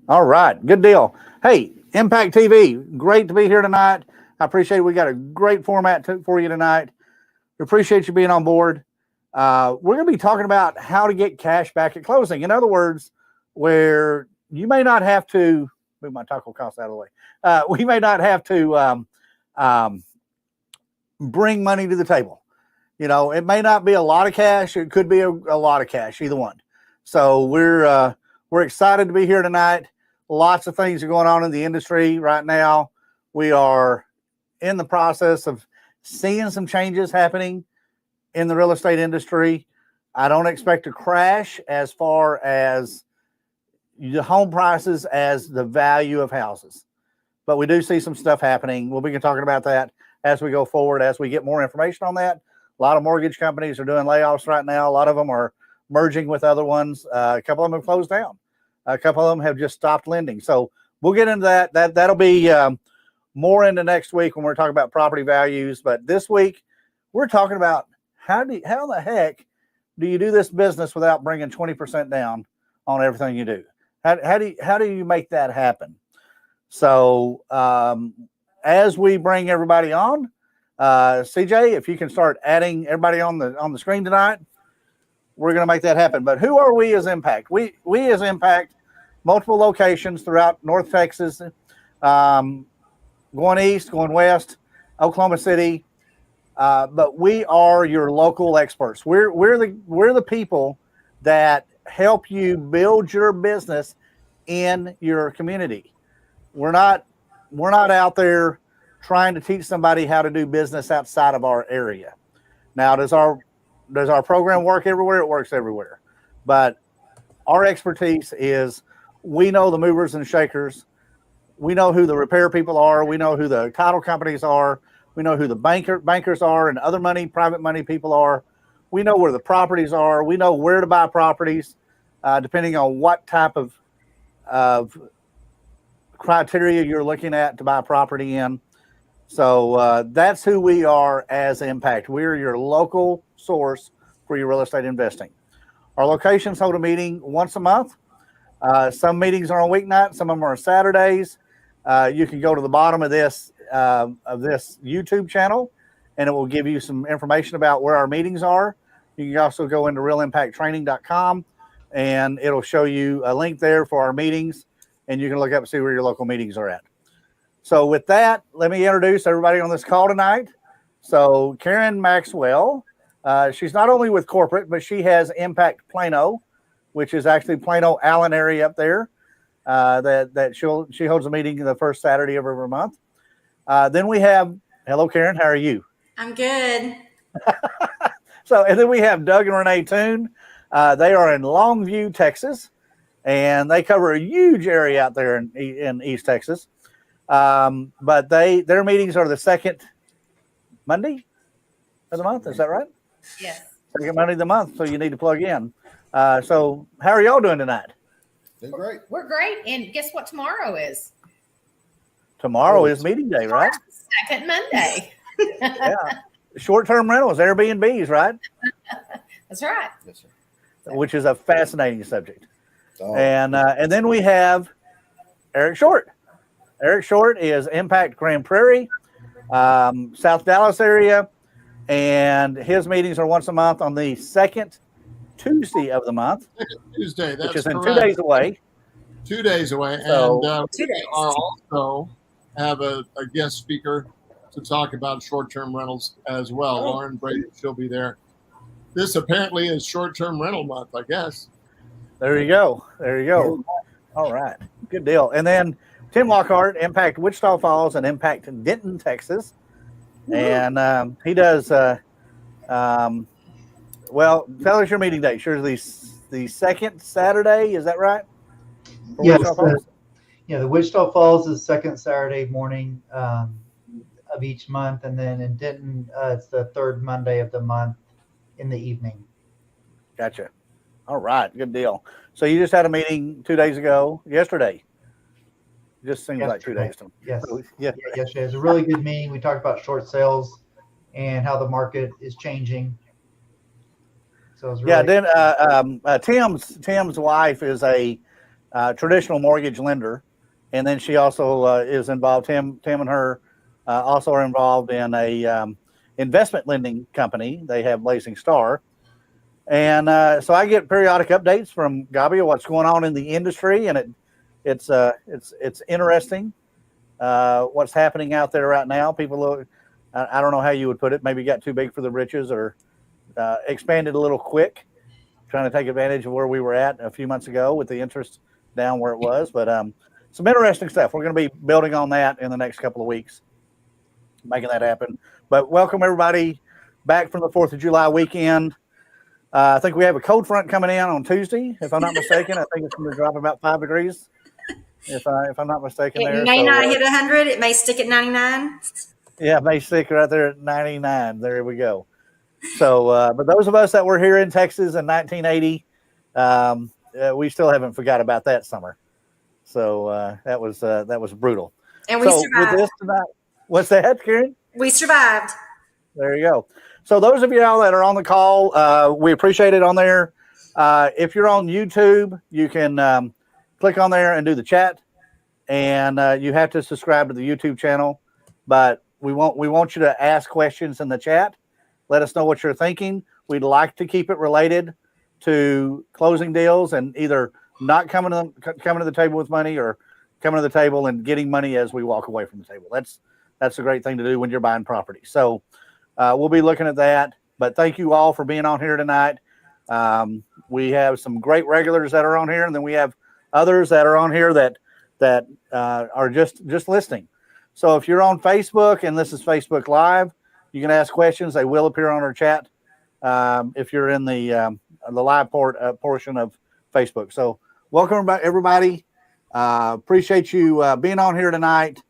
All right, good deal. Hey, Impact TV, great to be here tonight. I appreciate it. We got a great format for you tonight. We appreciate you being on board. We're going to be talking about how to get cash back at closing. In other words, where you may not have to move my taco cost out of the way. We may not have to bring money to the table. You know, it may not be a lot of cash. It could be a lot of cash, either one. So we're excited to be here tonight. Lots of things are going on in the industry right now. We are in the process of seeing some changes happening in the real estate industry. I don't expect a crash as far as the home prices as the value of houses, but we do see some stuff happening. We'll be talking about that as we go forward, as we get more information on that. A lot of mortgage companies are doing layoffs right now. A lot of them are merging with other ones. A couple of them have closed down. A couple of them have just stopped lending. So we'll get into that. That'll be more into next week when we're talking about property values. But this week, we're talking about how the heck do you do this business without bringing 20% down on everything you do? How do you make that happen? So as we bring everybody on, CJ, if you can start adding everybody on the screen tonight, we're going to make that happen. But who are we as Impact? We as Impact, multiple locations throughout North Texas, going east, going west, Oklahoma City. But we are your local experts. We're the people that help you build your business in your community. We're not out there trying to teach somebody how to do business outside of our area. Now, does our program work everywhere? It works everywhere. But our expertise is we know the movers and shakers. We know who the repair people are. We know who the title companies are. We know who the bankers are and other private money people are. We know where the properties are. We know where to buy properties, depending on what type of criteria you're looking at to buy property in. So that's who we are as Impact. We're your local source for your real estate investing. Our locations hold a meeting once a month. Some meetings are on weeknights. Some of them are on Saturdays. You can go to the bottom of this YouTube channel, and it will give you some information about where our meetings are. You can also go into realimpacttraining.com, and it'll show you a link there for our meetings, and you can look up and see where your local meetings are at. So with that, let me introduce everybody on this call tonight. So Karen Maxwell, she's not only with corporate, but she has Impact Plano, which is actually Plano Allen area up there. That she holds a meeting the first Saturday of every month. Then we have, hello Karen, how are you? I'm good. And then we have Doug and Renee Toon. They are in Longview, Texas, and they cover a huge area out there in East Texas. But their meetings are the second Monday of the month. Is that right? Yes. Second Monday of the month. So you need to plug in. So how are y'all doing tonight? Doing great. We're great. And guess what tomorrow is? Tomorrow is meeting day, right? Second Monday. Yeah. Short-term rentals, Airbnbs, right? That's right. Yes, sir. Which is a fascinating subject. Oh. And then we have Eric Short. Eric Short is Impact Grand Prairie, South Dallas area, and his meetings are once a month on the second Tuesday of the month. Tuesday, that's which is in correct. 2 days away. 2 days away. So, and 2 days. We are also have a guest speaker to talk about short-term rentals as well. Oh. Lauren Brady, she'll be there. This apparently is short-term rental month, I guess. There you go. There you go. All right. Good deal. And then Tim Lockhart, Impact Wichita Falls and Impact Denton, Texas. And he does, well, tell us your meeting date. Sure, the second Saturday. Is that right? For Yes. Wichita Falls? The Wichita Falls is second Saturday morning of each month. And then in Denton, it's the third Monday of the month in the evening. Gotcha. All right. Good deal. So you just had a meeting 2 days ago, yesterday. Just seems like 2 days to me. Yes. So, yeah. Yesterday. It was a really good meeting. We talked about short sales and how the market is changing. So it was really Yeah. Then Tim's wife is a traditional mortgage lender, and then she also is involved. Tim and her also are involved in a investment lending company. They have Blazing Star, and so I get periodic updates from Gabi of what's going on in the industry, and it's interesting what's happening out there right now. People look, I don't know how you would put it. Maybe got too big for the britches, or expanded a little quick, trying to take advantage of where we were at a few months ago with the interest down where it was. But some interesting stuff. We're going to be building on that in the next couple of weeks, making that happen. But welcome everybody back from the 4th of July weekend. I think we have a cold front coming in on Tuesday, if I'm not mistaken. I think it's going to drop about 5 degrees, if I'm not mistaken. It there. may So, not hit 100. It may stick at 99. yeah, it may stick right there at 99. There we go. So, but those of us that were here in Texas in 1980, we still haven't forgot about that summer. So that was brutal. And we survived. With this tonight, what's that, Karen? We survived. There you go. So those of y'all that are on the call, we appreciate it on there. If you're on YouTube, you can click on there and do the chat, and you have to subscribe to the YouTube channel. But we want you to ask questions in the chat. Let us know what you're thinking. We'd like to keep it related to closing deals and either not coming to the table with money, or coming to the table and getting money as we walk away from the table. That's a great thing to do when you're buying property. So we'll be looking at that. But thank you all for being on here tonight. We have some great regulars that are on here, and then we have others that are on here that are just listening. So if you're on Facebook, and this is Facebook Live, you can ask questions. They will appear on our chat if you're in the live portion of Facebook. So welcome everybody. Appreciate you being on here tonight.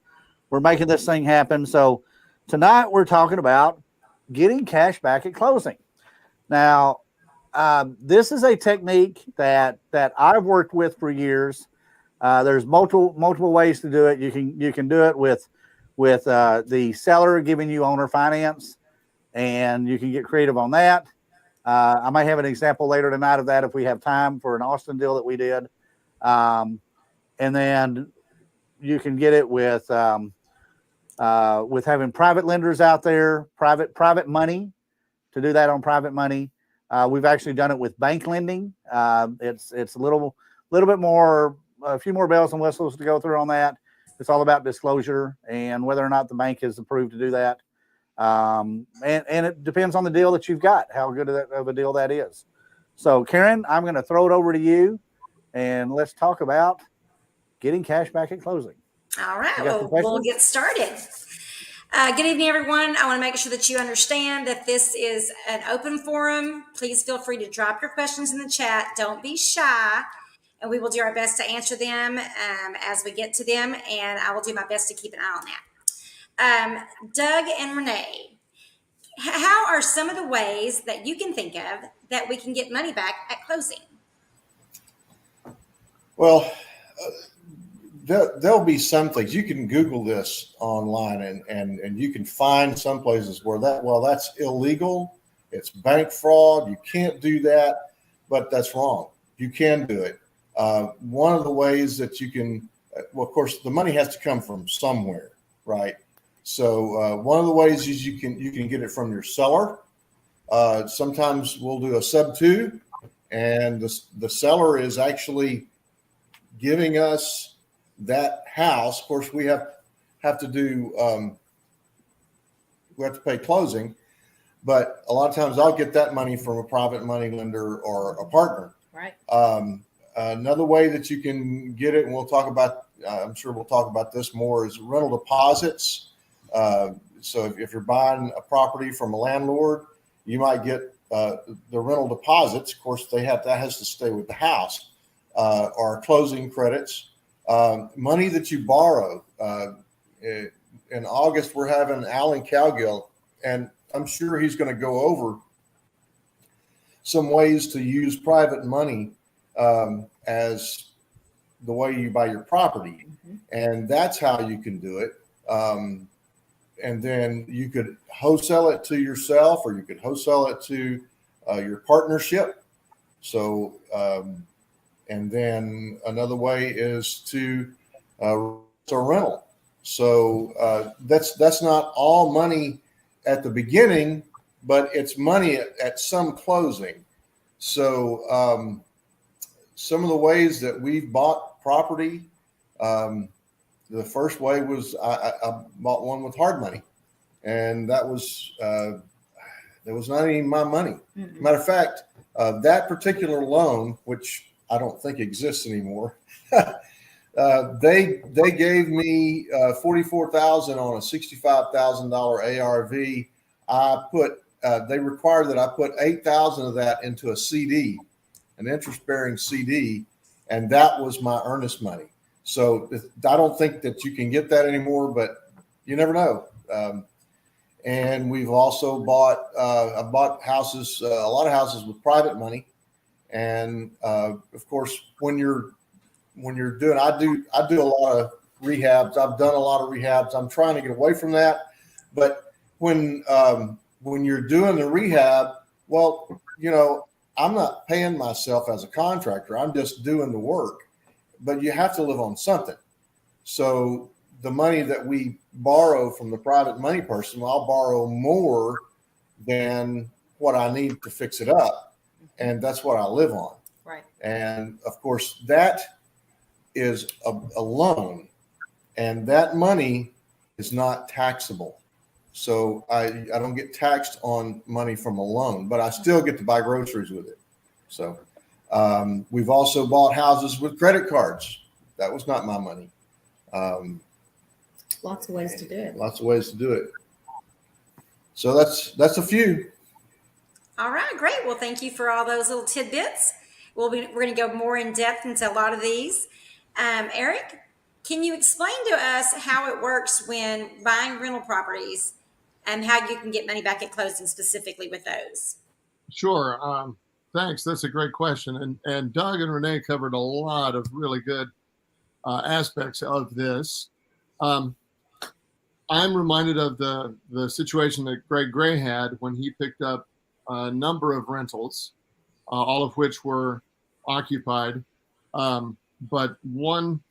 We're making this thing happen. So tonight we're talking about getting cash back at closing. Now, this is a technique that I've worked with for years. There's multiple ways to do it. You can do it with the seller giving you owner finance, and you can get creative on that. I might have an example later tonight of that if we have time, for an Austin deal that we did. And then you can get it with having private lenders out there, private money, to do that on private money. We've actually done it with bank lending. It's a little bit more, a few more bells and whistles to go through on that. It's all about disclosure and whether or not the bank is approved to do that. And it depends on the deal that you've got, how good of a deal that is. So Karen, I'm going to throw it over to you, and let's talk about getting cash back at closing. All right, well, we'll get started. Good evening, everyone. I want to make sure that you understand that this is an open forum. Please feel free to drop your questions in the chat. Don't be shy, and we will do our best to answer them as we get to them, and I will do my best to keep an eye on that. Doug and Renee, how are some of the ways that you can think of that we can get money back at closing? Well, there'll be some things. You can Google this online, and you can find some places where that's illegal. It's bank fraud. You can't do that, but that's wrong. You can do it. One of the ways that you can, well, of course, the money has to come from somewhere, right? So one of the ways is you can get it from your seller. Sometimes we'll do a sub-2, and the seller is actually giving us that house. Of course, we have to do we have to pay closing, but a lot of times I'll get that money from a private money lender or a partner. Right. Another way that you can get it, and we'll talk about, I'm sure we'll talk about this more, is rental deposits. So if you're buying a property from a landlord, you might get the rental deposits. Of course, that has to stay with the house, or closing credits, money that you borrow. In August, we're having Alan Cowgill, and I'm sure he's going to go over some ways to use private money as the way you buy your property. Mm-hmm. And that's how you can do it. And then you could wholesale it to yourself, or you could wholesale it to your partnership. So, And then another way is to a rental. So that's not all money at the beginning, but it's money at some closing. So some of the ways that we've bought property, the first way was I bought one with hard money, and that was not even my money. Mm-hmm. Matter of fact, that particular loan, which I don't think exists anymore, they gave me $44,000 on a $65,000 ARV. They required that I put $8,000 of that into a CD, an interest-bearing CD, and that was my earnest money. So I don't think that you can get that anymore, but you never know. And we've also I bought houses, a lot of houses with private money, and of course, when you're doing, I do a lot of rehabs. I've done a lot of rehabs. I'm trying to get away from that, but when you're doing the rehab, well, I'm not paying myself as a contractor. I'm just doing the work, but you have to live on something. So the money that we borrow from the private money person, I'll borrow more than what I need to fix it up. And that's what I live on. Right. And of course, that is a loan, and that money is not taxable. So I don't get taxed on money from a loan, but I still get to buy groceries with it. So we've also bought houses with credit cards. That was not my money. Lots of ways to do it. Lots of ways to do it. So that's a few. All right, great. Well, thank you for all those little tidbits. We're going to go more in depth into a lot of these. Eric, can you explain to us how it works when buying rental properties and how you can get money back at closing specifically with those? Sure. Thanks. That's a great question. And Doug and Renee covered a lot of really good aspects of this. I'm reminded of the situation that Greg Gray had when he picked up a number of rentals, all of which were occupied. But one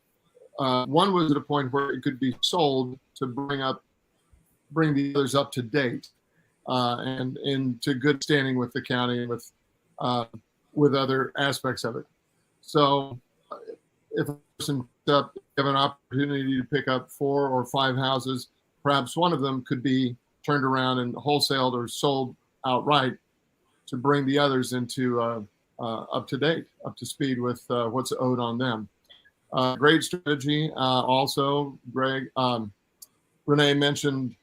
was at a point where it could be sold to bring the others up to date and into good standing with the county and with other aspects of it. So if a person have an opportunity to pick up 4 or 5 houses, perhaps one of them could be turned around and wholesaled or sold outright to bring the others into up to date, up to speed with what's owed on them. Great strategy. Also, Greg, Renee mentioned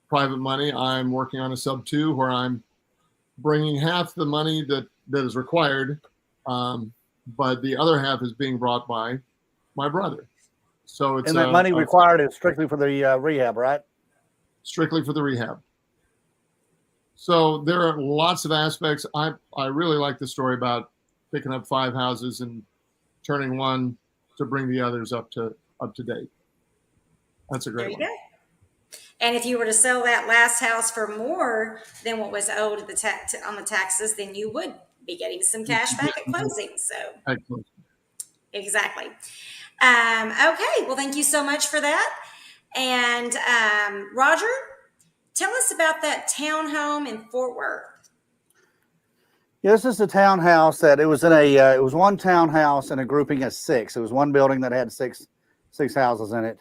private money. I'm working on a sub 2 where I'm bringing half the money that is required, but the other half is being brought by my brother. So it's and that money required is strictly for the rehab, right? Strictly for the rehab. So there are lots of aspects. I really like the story about picking up 5 houses and turning one to bring the others up to date. That's a great one. There you go. And if you were to sell that last house for more than what was owed on the taxes, then you would be getting some cash back at closing. So Excellent. Exactly. Okay. Well, thank you so much for that. And Roger, tell us about that townhome in Fort Worth. Yeah, this is a townhouse that it was in it was one townhouse in a grouping of 6. It was one building that had six houses in it.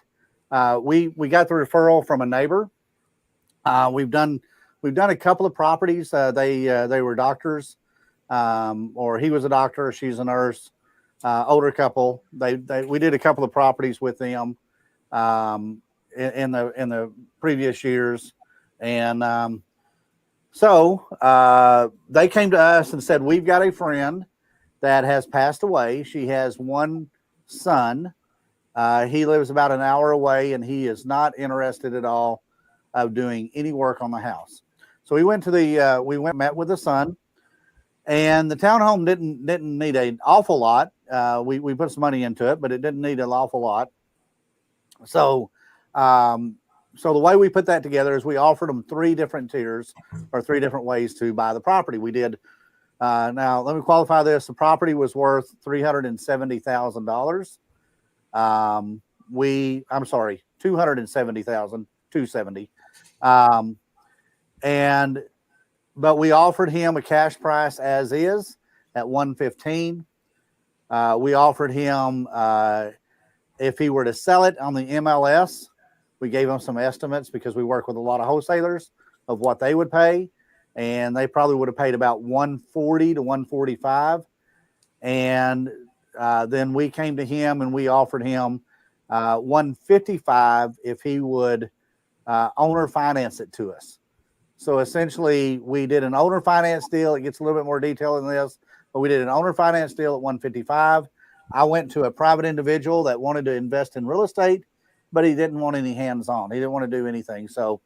We got the referral from a neighbor. We've done a couple of properties. They were doctors, or he was a doctor, she's a nurse. Older couple. We did a couple of properties with them in the previous years, and so they came to us and said, we've got a friend that has passed away. She has one son. He lives about an hour away, and he is not interested at all of doing any work on the house. So we went met with the son, and the townhome didn't need an awful lot. We put some money into it, but it didn't need an awful lot. So the way we put that together is we offered them 3 different tiers or 3 different ways to buy the property. We did Now, let me qualify this. The property was worth $370,000. I'm sorry, 270,000, 270. But we offered him a cash price as is at 115. We offered him, if he were to sell it on the MLS, we gave him some estimates because we work with a lot of wholesalers of what they would pay. And they probably would have paid about 140 to 145. And then we came to him and we offered him 155 if he would owner finance it to us. So essentially, we did an owner finance deal. It gets a little bit more detail than this, but we did an owner finance deal at 155. I went to a private individual that wanted to invest in real estate, but he didn't want any hands-on. He didn't want to do anything. So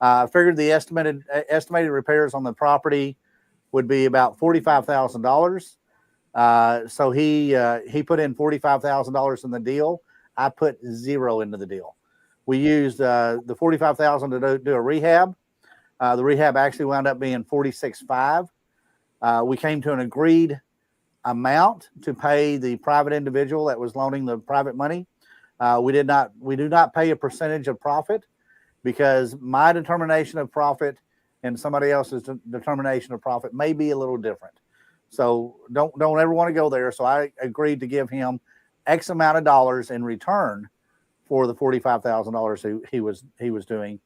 I figured the estimated repairs on the property would be about $45,000. So he put in $45,000 in the deal. I put zero into the deal. We used the $45,000 to do a rehab. The rehab actually wound up being $46,500. We came to an agreed amount to pay the private individual that was loaning the private money. We do not pay a percentage of profit because my determination of profit and somebody else's determination of profit may be a little different. So don't ever want to go there. So I agreed to give him X amount of dollars in return for the $45,000 he was doing.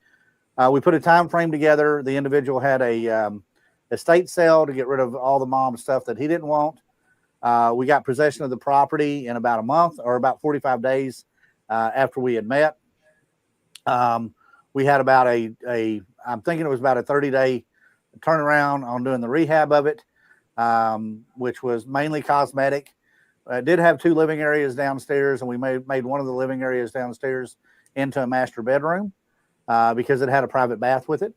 We put a time frame together. The individual had a estate sale to get rid of all the mom stuff that he didn't want. We got possession of the property in about a month or about 45 days after we had met. We had about I'm thinking it was about a 30-day turnaround on doing the rehab of it, which was mainly cosmetic. It did have 2 living areas downstairs, and we made one of the living areas downstairs into a master bedroom because it had a private bath with it.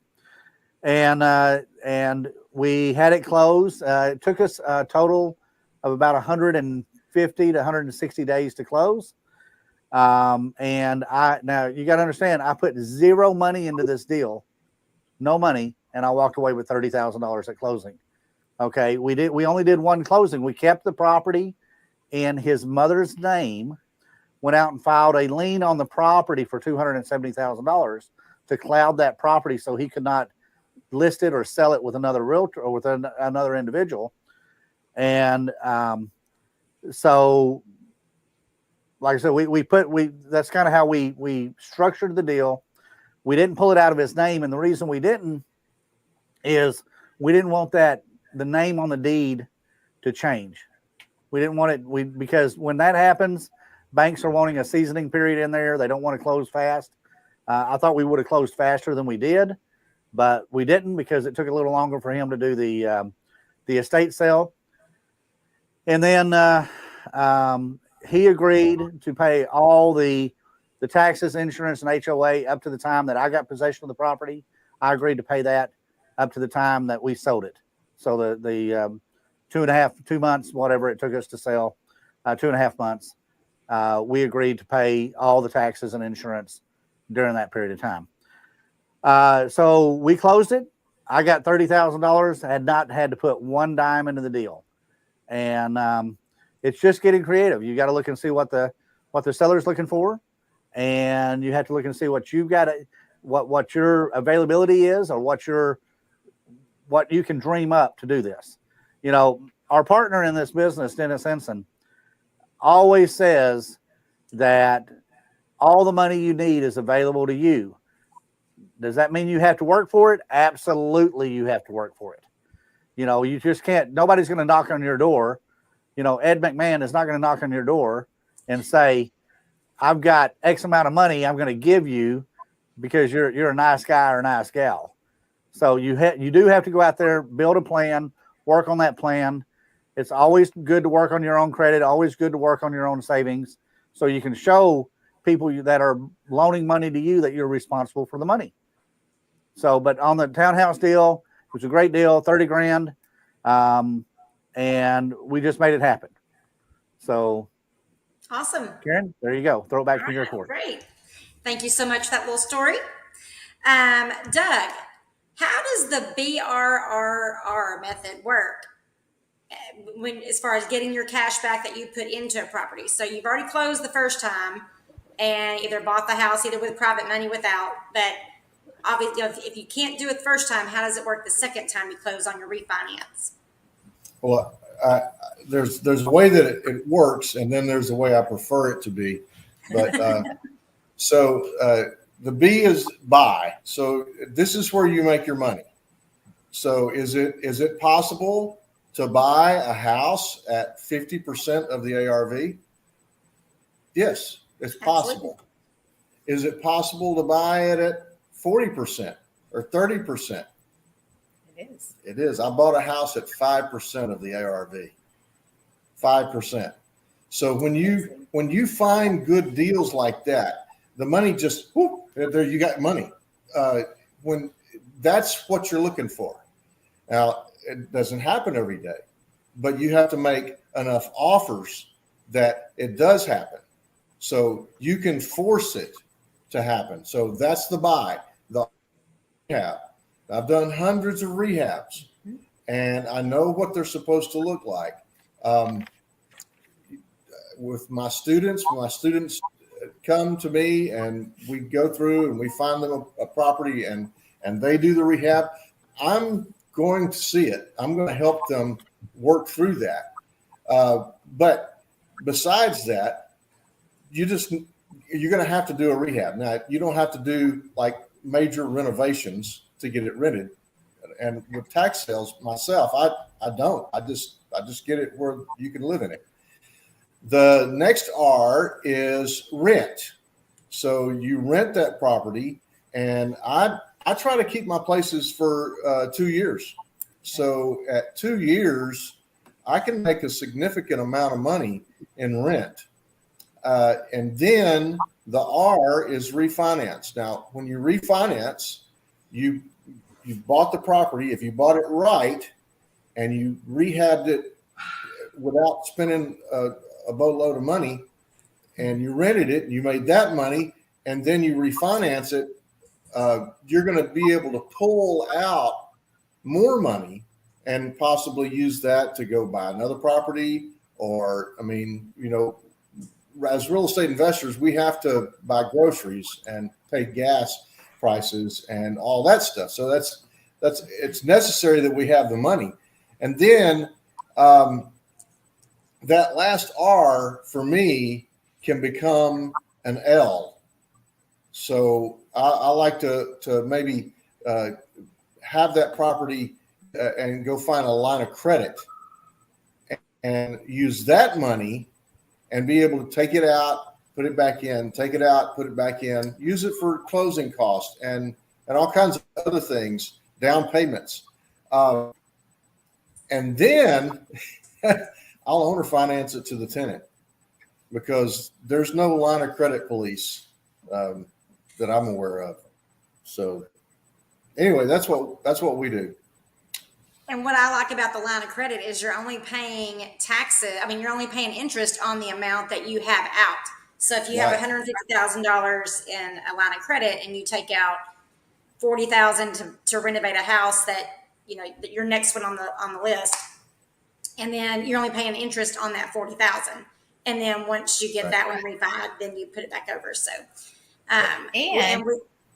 And we had it closed. It took us a total of about 150 to 160 days to close. Now you got to understand, I put zero money into this deal, no money, and I walked away with $30,000 at closing. Okay, we only did one closing. We kept the property in his mother's name, went out and filed a lien on the property for $270,000 to cloud that property so he could not list it or sell it with another realtor or with another individual. And so, like I said, that's kind of how we structured the deal. We didn't pull it out of his name, and the reason we didn't is we didn't want the name on the deed to change. We didn't want it because when that happens, banks are wanting a seasoning period in there. They don't want to close fast. I thought we would have closed faster than we did, but we didn't because it took a little longer for him to do the estate sale. And then he agreed to pay all the taxes, insurance, and HOA up to the time that I got possession of the property. I agreed to pay that up to the time that we sold it. So the 2 months, whatever it took us to sell, 2.5 months, we agreed to pay all the taxes and insurance during that period of time. So we closed it. I got $30,000. I had not had to put one dime into the deal. And it's just getting creative. You got to look and see what the seller's looking for, and you have to look and see what you've got, what your availability is, or what you can dream up to do this. You know, our partner in this business, Dennis Henson, always says that all the money you need is available to you. Does that mean you have to work for it? Absolutely, you have to work for it. You know, you just can't. Nobody's going to knock on your door. You know, Ed McMahon is not going to knock on your door and say, "I've got X amount of money I'm going to give you because you're a nice guy or a nice gal." So you do have to go out there, build a plan, work on that plan. It's always good to work on your own credit. Always good to work on your own savings, so you can show people that are loaning money to you that you're responsible for the money. So, but on the townhouse deal, it was a great deal, $30,000, and we just made it happen. So, awesome, Karen. There you go. Throw it back to your court. Great. Thank you so much for that little story. Doug, how does the BRRR method work? when, as far as getting your cash back that you put into a property. So you've already closed the first time and either bought the house either with private money without, but obviously, if you can't do it the first time, how does it work the second time you close on your refinance? Well, there's a way that it works, and then there's a way I prefer it to be. But so the B is buy. So this is where you make your money. So is it possible to buy a house at 50% of the ARV? Yes, it's possible. Absolutely. Is it possible to buy it at 40% or 30%? It is. It is. I bought a house at 5% of the ARV. 5%. So when you find good deals like that, the money just whoop, there you got money. When that's what you're looking for. Now it doesn't happen every day, but you have to make enough offers that it does happen. So you can force it to happen. So that's the buy. The rehab. I've done hundreds of rehabs, and I know what they're supposed to look like. With my students, when my students come to me and we go through and we find them a property and they do the rehab, I'm going to see it. I'm going to help them work through that. But besides that, you're going to have to do a rehab. Now, you don't have to do like major renovations to get it rented. And with tax sales myself, I don't. I just get it where you can live in it. The next R is rent. So you rent that property, and I try to keep my places for 2 years. So at 2 years, I can make a significant amount of money in rent. And then the R is refinance. Now, when you refinance, you bought the property. If you bought it right and you rehabbed it without spending a boatload of money, and you rented it, and you made that money, and then you refinance it, you're going to be able to pull out more money and possibly use that to go buy another property. Or, I mean, as real estate investors, we have to buy groceries and pay gas prices and all that stuff. So it's necessary that we have the money. And then that last R for me can become an L. So I like to maybe have that property and go find a line of credit and use that money and be able to take it out, put it back in, take it out, put it back in, use it for closing costs and all kinds of other things, down payments. And then I'll owner finance it to the tenant because there's no line of credit police that I'm aware of. So anyway, that's what we do. And what I like about the line of credit is you're only paying taxes. I mean, you're only paying interest on the amount that you have out. So if you have $150,000 in a line of credit and you take out $40,000 to renovate a house that your next one on the list, and then you're only paying interest on that $40,000. And then once you get that one refied, then you put it back over. So,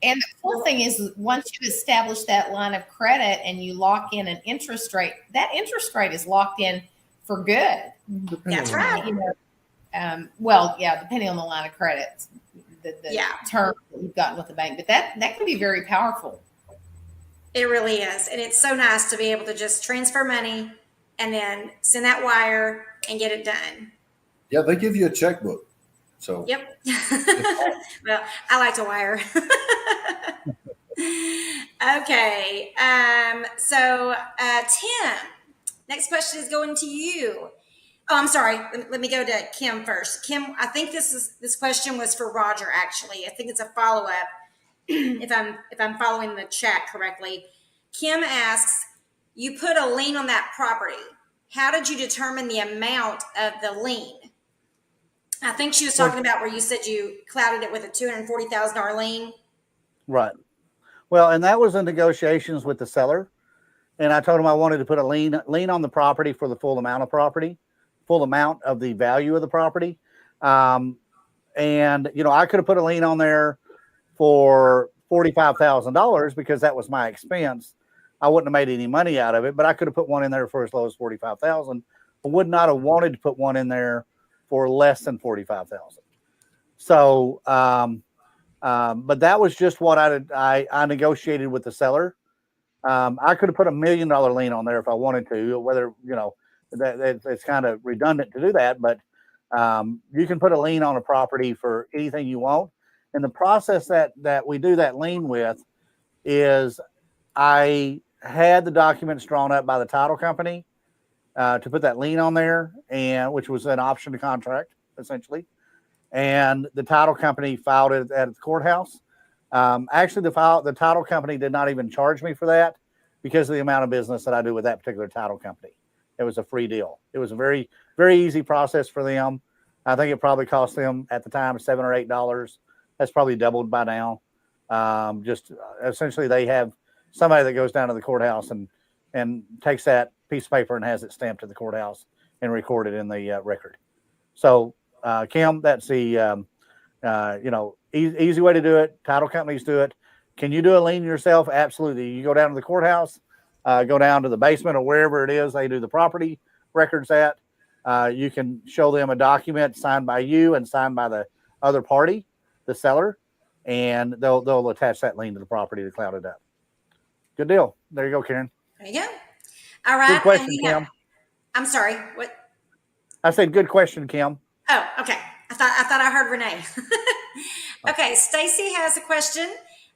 and the cool thing is once you establish that line of credit and you lock in an interest rate, that interest rate is locked in for good. That's right. Depending on the line of credit, the term that you've gotten with the bank, but that can be very powerful. It really is. And it's so nice to be able to just transfer money and then send that wire and get it done. Yeah, they give you a checkbook. So yep. Well, I like to wire. Okay. So Tim, next question is going to you. Oh, I'm sorry. Let me go to Kim first. Kim, I think this question was for Roger. Actually, I think it's a follow up. if I'm following the chat correctly, Kim asks, you put a lien on that property. How did you determine the amount of the lien? I think she was talking about where you said you clouded it with a $240,000 lien. Right. Well, and that was in negotiations with the seller. and I told them I wanted to put a lien on the property for the full amount of the value of the property. And I could have put a lien on there for $45,000 because that was my expense. I wouldn't have made any money out of it, but I could have put one in there for as low as 45,000. I would not have wanted to put one in there for less than 45,000. So, but that was just what I negotiated with the seller. I could have put $1 million lien on there if I wanted to, whether, that it's kind of redundant to do that, but you can put a lien on a property for anything you want. And the process that we do that lien with is I had the documents drawn up by the title company to put that lien on there, and which was an option to contract essentially. And the title company filed it at the courthouse. Actually, the title company did not even charge me for that because of the amount of business that I do with that particular title company. It was a free deal. It was a very, very easy process for them. I think it probably cost them at the time $7 or $8. That's probably doubled by now. Just essentially, they have somebody that goes down to the courthouse and takes that piece of paper and has it stamped at the courthouse and recorded in the record. So, Kim, that's the easy way to do it. Title companies do it. Can you do a lien yourself? Absolutely. You go down to the courthouse, go down to the basement or wherever it is they do the property records at. You can show them a document signed by you and signed by the other party, the seller, and they'll attach that lien to the property to cloud it up. Good deal. There you go, Karen. There you go. All right. Good question, Kim. I'm sorry. What? I said good question, Kim. Oh, okay. I thought I heard Renee. Okay, Stacy has a question.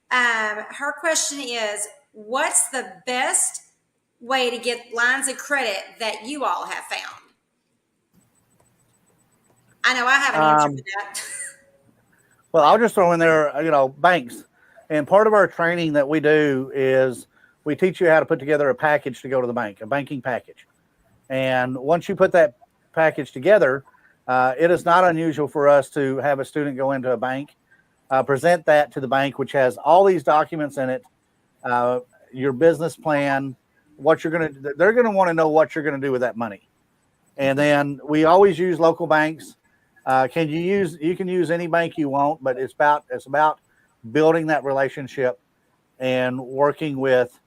Her question is, what's the best way to get lines of credit that you all have found? I know I have an answer to that. Well, I'll just throw in there, banks. And part of our training that we do is we teach you how to put together a package to go to the bank, a banking package. And once you put that package together, it is not unusual for us to have a student go into a bank, present that to the bank, which has all these documents in it, your business plan, they're going to want to know what you're going to do with that money. And then we always use local banks. You can use any bank you want, but it's about building that relationship and working with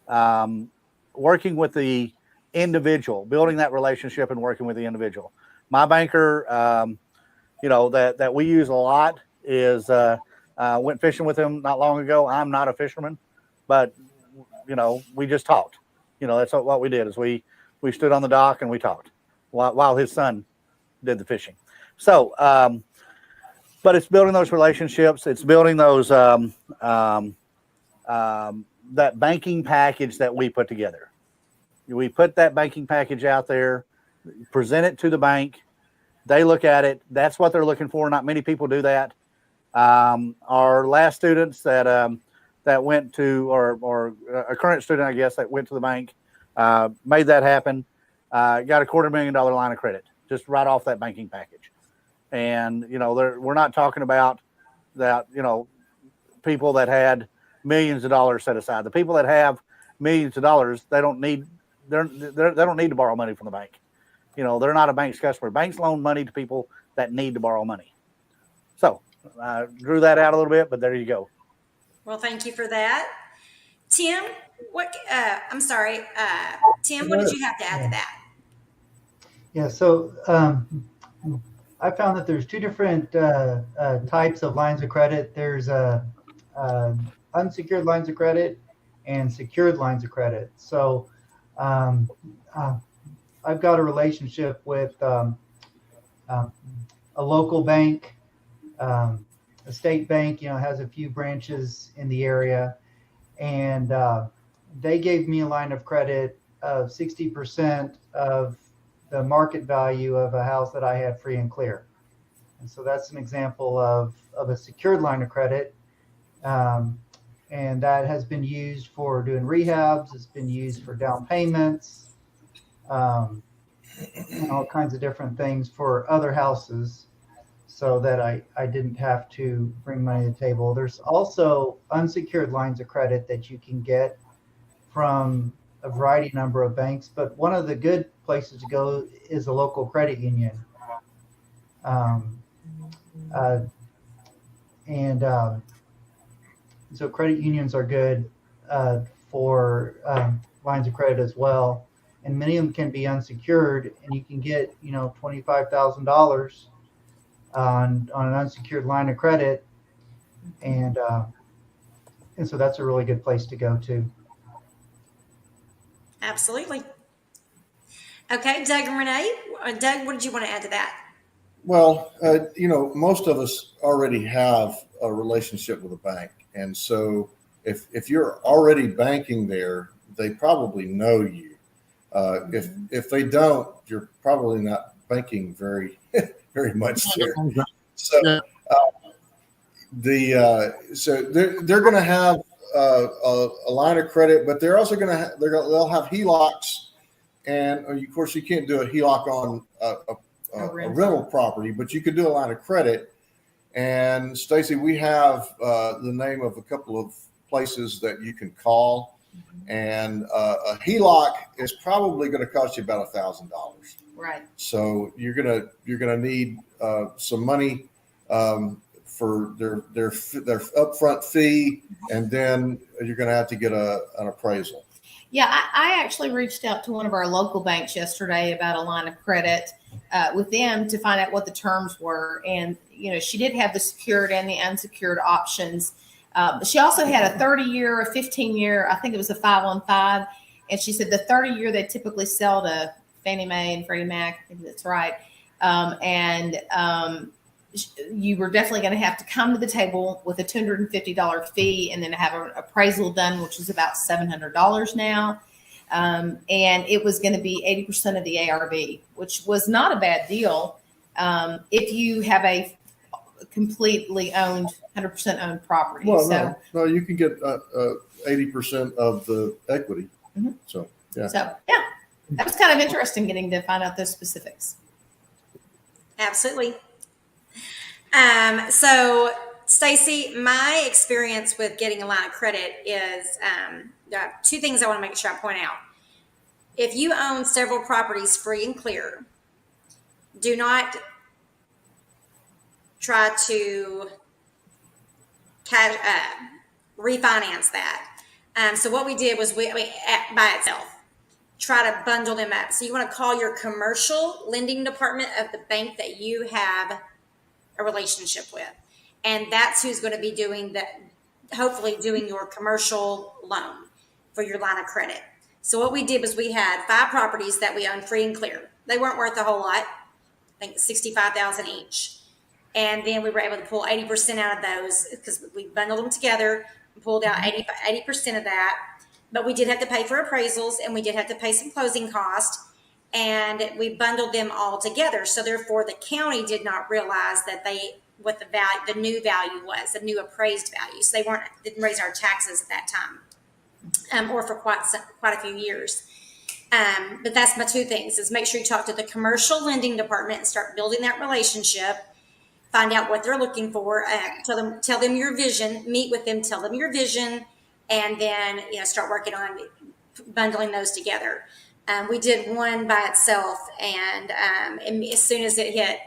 the individual, building that relationship and working with the individual. My banker, that we use a lot is went fishing with him not long ago. I'm not a fisherman, but we just talked. That's what we did is we stood on the dock and we talked while his son did the fishing. So, but it's building those relationships. It's building those that banking package that we put together. We put that banking package out there, present it to the bank. They look at it. That's what they're looking for. Not many people do that. Our last students that went to, or a current student, I guess, that went to the bank, made that happen. Got a $250,000 line of credit just right off that banking package. And we're not talking about that. People that had millions of dollars set aside. The people that have millions of dollars, they don't need to borrow money from the bank. They're not a bank's customer. Banks loan money to people that need to borrow money. So I drew that out a little bit, but there you go. Well, thank you for that. Tim, Tim, what did you have to add to that? Yeah, so I found that there's two different types of lines of credit. There's unsecured lines of credit and secured lines of credit. So I've got a relationship with a local bank, a state bank, has a few branches in the area. And they gave me a line of credit of 60% of the market value of a house that I had free and clear. And so that's an example of a secured line of credit. And that has been used for doing rehabs. It's been used for down payments, and all kinds of different things for other houses so that I didn't have to bring money to the table. There's also unsecured lines of credit that you can get from a variety number of banks, but one of the good places to go is a local credit union. So credit unions are good for lines of credit as well, and many of them can be unsecured, and you can get $25,000 on an unsecured line of credit, and so that's a really good place to go to. Absolutely. Okay, Doug and Renee. Doug, what did you want to add to that? Well, most of us already have a relationship with a bank. And so if you're already banking there, they probably know you. If they don't, you're probably not banking very, very much there. So so they're going to have a line of credit, but they're also going to they'll have HELOCs, and of course you can't do a HELOC on a rental property, but you could do a line of credit. And Stacy, we have the name of a couple of places that you can call, and a HELOC is probably going to cost you about $1,000. Right. So you're gonna need some money for their upfront fee, and then you're going to have to get an appraisal. Yeah, I actually reached out to one of our local banks yesterday about a line of credit with them to find out what the terms were. And, she did have the secured and the unsecured options. But she also had a 30-year, a 15-year, I think it was a 5-on-5. And she said the 30-year they typically sell to Fannie Mae and Freddie Mac. I think that's right. You were definitely going to have to come to the table with a $250 fee and then have an appraisal done, which is about $700 now. And it was going to be 80% of the ARV, which was not a bad deal if you have a completely owned, 100% owned property. Well, no, you can get 80% of the equity. Mm-hmm. So, yeah. That was kind of interesting getting to find out those specifics. Absolutely. So Stacy, my experience with getting a line of credit is there are two things I want to make sure I point out. If you own several properties free and clear, do not try to refinance that. So what we did was by itself, try to bundle them up. So you want to call your commercial lending department of the bank that you have a relationship with, and that's who's going to be doing hopefully doing your commercial loan for your line of credit. So what we did was we had 5 properties that we owned free and clear. They weren't worth a whole lot, I think $65,000 each, and then we were able to pull 80% out of those because we bundled them together and pulled out 80% of that. But we did have to pay for appraisals, and we did have to pay some closing costs, and we bundled them all together. So therefore, the county did not realize that what the new value was, the new appraised value. So they didn't raise our taxes at that time, or for quite a few years. But that's my 2 things: is make sure you talk to the commercial lending department and start building that relationship. Find out what they're looking for. Tell them your vision. Meet with them. Tell them your vision. And then, start working on bundling those together. We did one by itself, and as soon as the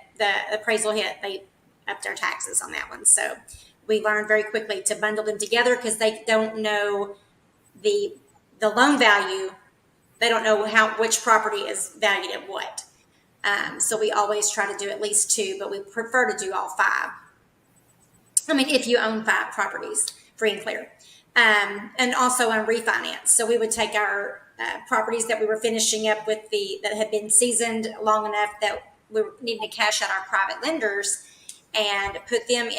appraisal hit, they upped our taxes on that one. So we learned very quickly to bundle them together because they don't know the loan value. They don't know which property is valued at what. So we always try to do at least 2, but we prefer to do all 5. I mean, if you own 5 properties, free and clear. And also on refinance. So we would take our properties that we were finishing up with that had been seasoned long enough that we were needing to cash out our private lenders and put them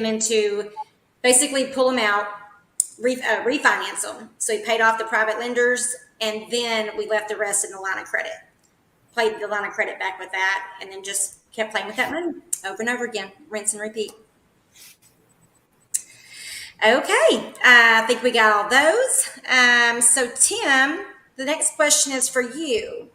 into, basically pull them out, refinance them. So we paid off the private lenders, and then we left the rest in the line of credit. Played the line of credit back with that, and then just kept playing with that money over and over again, rinse and repeat. Okay, I think we got all those. So Tim, the next question is for you.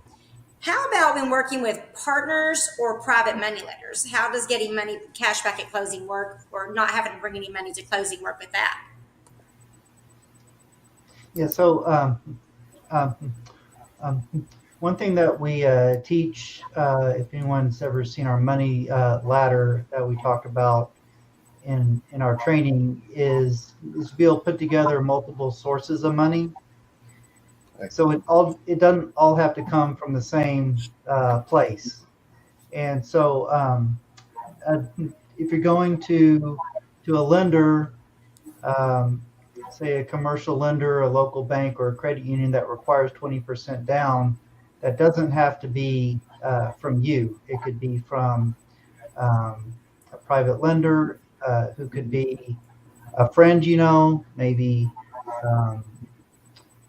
How about when working with partners or private money lenders? How does getting money cash back at closing work, or not having to bring any money to closing work with that? Yeah. So um, um, one thing that we teach, if anyone's ever seen our money ladder that we talk about in our training, is to be able to put together multiple sources of money. So it doesn't all have to come from the same place. And so uh, if you're going to a lender, um, say a commercial lender, a local bank, or a credit union that requires 20% down, that doesn't have to be from you. It could be from a private lender who could be a friend, maybe um,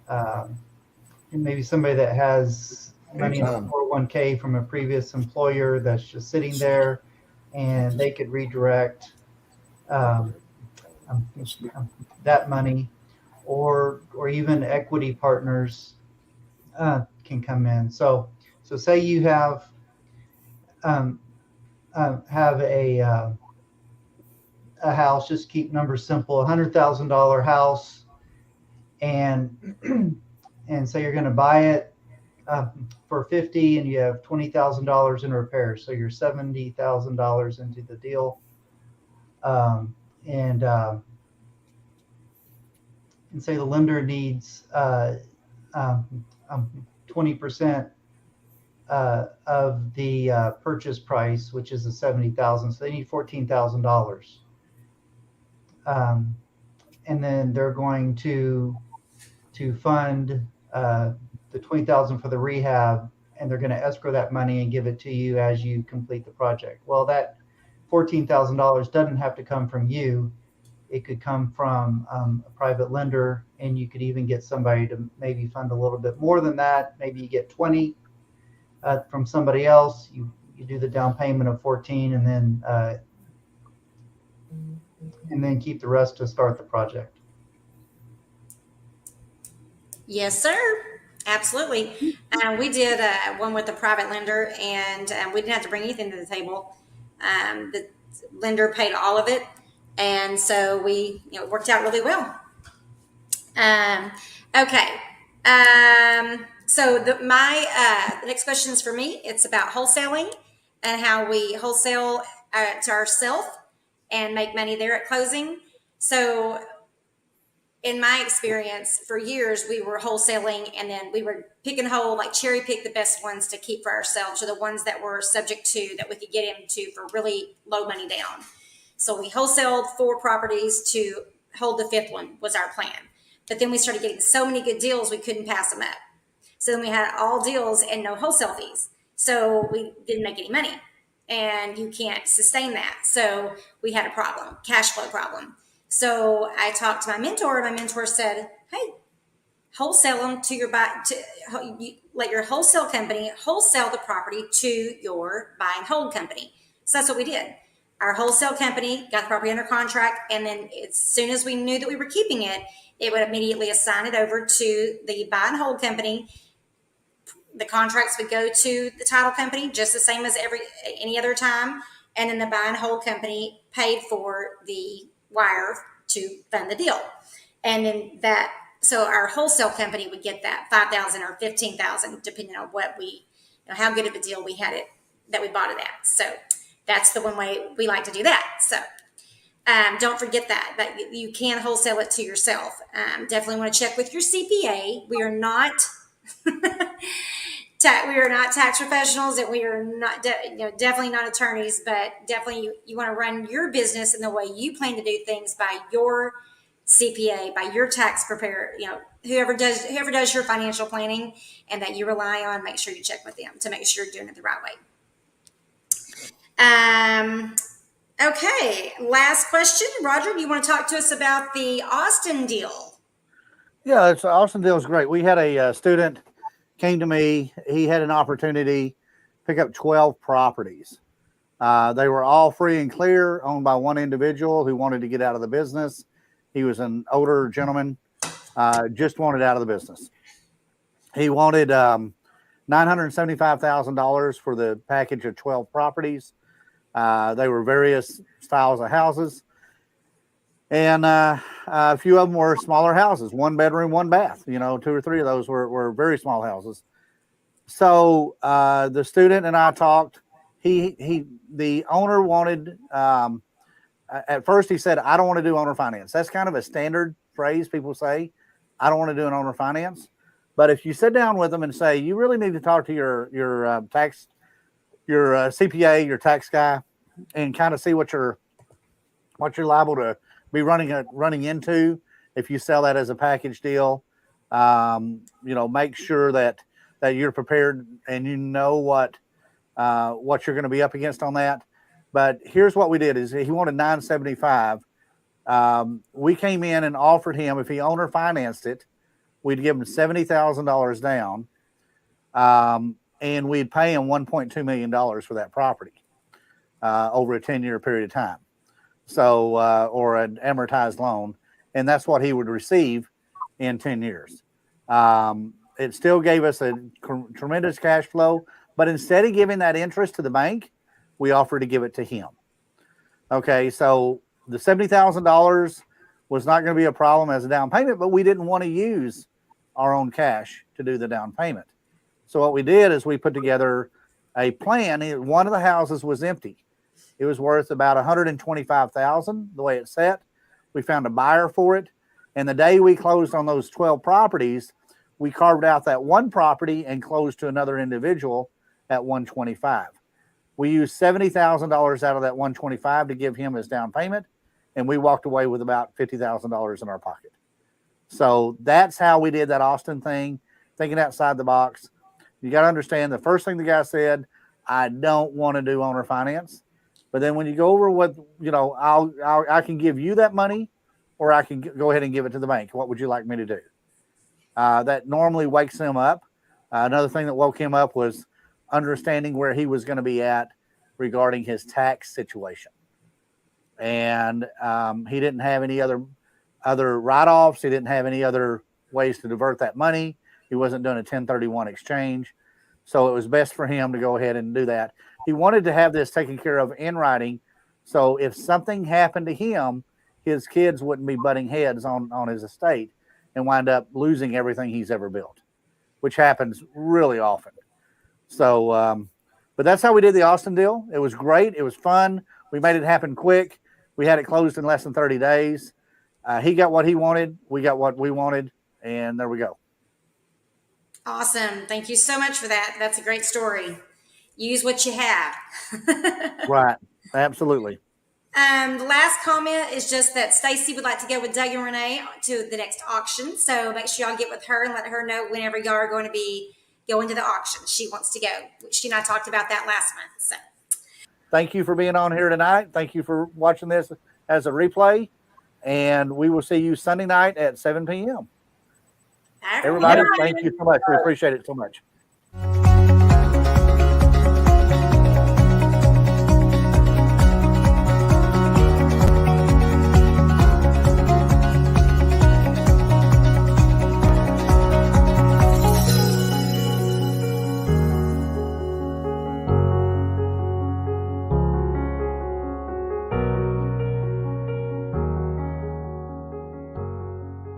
um, maybe somebody that has money in a 401k from a previous employer that's just sitting there, and they could redirect um, um, that money, or even equity partners can come in. So say you um, have a house. Just keep numbers simple. $100,000 house, and and say you're going to buy it for 50, and you have $20,000 in repairs. So you're $70,000 into the deal, um, and and say the lender needs 20% of the purchase price, which is the 70,000. So they need $14,000, and then they're going to fund the 20,000 for the rehab, and they're going to escrow that money and give it to you as you complete the project. Well, that $14,000 doesn't have to come from you. It could come from a private lender, and you could even get somebody to maybe fund a little bit more than that. Maybe you get 20 from somebody else. You do the down payment of 14, and then keep the rest to start the project. Yes, sir. Absolutely. We did one with a private lender, and we didn't have to bring anything to the table. The lender paid all of it, and so it worked out really well. Okay. So the next question is for me. It's about wholesaling and how we wholesale to ourselves and make money there at closing. So in my experience, for years, we were wholesaling, and then we were like cherry pick the best ones to keep for ourselves, or the ones that were subject to, that we could get into for really low money down. So we wholesaled 4 properties to hold the 5th one was our plan. But then we started getting so many good deals, we couldn't pass them up. So then we had all deals and no wholesale fees. So we didn't make any money, and you can't sustain that. So we had a problem, cash flow problem. So I talked to my mentor. My mentor said, "Hey, wholesale them let your wholesale company wholesale the property to your buy and hold company." So that's what we did. Our wholesale company got the property under contract, and then as soon as we knew that we were keeping it, it would immediately assign it over to the buy and hold company. The contracts would go to the title company just the same as any other time, and then the buy and hold company paid for the wire to fund the deal. And then so our wholesale company would get that 5,000 or 15,000, depending on how good of a deal we had it that we bought it at. So that's the one way we like to do that. So don't forget that you can wholesale it to yourself. Definitely want to check with your CPA. We are not we are not tax professionals, and we are not definitely not attorneys, but definitely you want to run your business in the way you plan to do things by your CPA, by your tax preparer, whoever does your financial planning and that you rely on. Make sure you check with them to make sure you're doing it the right way. Okay, last question. Roger, do you want to talk to us about the Austin deal? Yeah, the Austin deal is great. We had a student came to me. He had an opportunity to pick up 12 properties. They were all free and clear, owned by one individual who wanted to get out of the business. He was an older gentleman, just wanted out of the business. He wanted $975,000 for the package of 12 properties. They were various styles of houses. And a few of them were smaller houses, 1 bedroom, 1 bath. 2 or 3 of those were very small houses. So the student and I talked. The owner wanted. At first, he said, "I don't want to do owner finance." That's kind of a standard phrase people say. I don't want to do an owner finance. But if you sit down with them and say, "You really need to talk to your CPA, your tax guy, and kind of see what you're liable to be running into if you sell that as a package deal." Make sure that you're prepared and what you're going to be up against on that. But here's what we did: is he wanted 975. We came in and offered him, if he owner financed it, we'd give him $70,000 down, and we'd pay him $1.2 million for that property over a 10-year period of time. So, or an amortized loan, and that's what he would receive in 10 years. It still gave us a tremendous cash flow, but instead of giving that interest to the bank, we offered to give it to him. Okay, so the $70,000 was not going to be a problem as a down payment, but we didn't want to use our own cash to do the down payment. So what we did is we put together a plan. One of the houses was empty. It was worth about $125,000 the way it's set. We found a buyer for it. And the day we closed on those 12 properties, we carved out that one property and closed to another individual at $125,000. We used $70,000 out of that $125,000 to give him his down payment, and we walked away with about $50,000 in our pocket. So that's how we did that Austin thing, thinking outside the box. You got to understand, the first thing the guy said, "I don't want to do owner finance." But then when you go over what, I can give you that money, or I can go ahead and give it to the bank. What would you like me to do? That normally wakes him up. Another thing that woke him up was understanding where he was going to be at regarding his tax situation. And he didn't have any other write-offs. He didn't have any other ways to divert that money. He wasn't doing a 1031 exchange. So it was best for him to go ahead and do that. He wanted to have this taken care of in writing. So if something happened to him, his kids wouldn't be butting heads on his estate and wind up losing everything he's ever built, which happens really often. So, but that's how we did the Austin deal. It was great. It was fun. We made it happen quick. We had it closed in less than 30 days. He got what he wanted. We got what we wanted. And there we go. Awesome. Thank you so much for that. That's a great story. Use what you have. Right. Absolutely. The last comment is just that Stacy would like to go with Doug and Renee to the next auction. So make sure y'all get with her and let her know whenever y'all are going to be going to the auction. She wants to go. She and I talked about that last month. So thank you for being on here tonight. Thank you for watching this as a replay. And we will see you Sunday night at 7 p.m. Everybody, thank you so much. We appreciate it so much.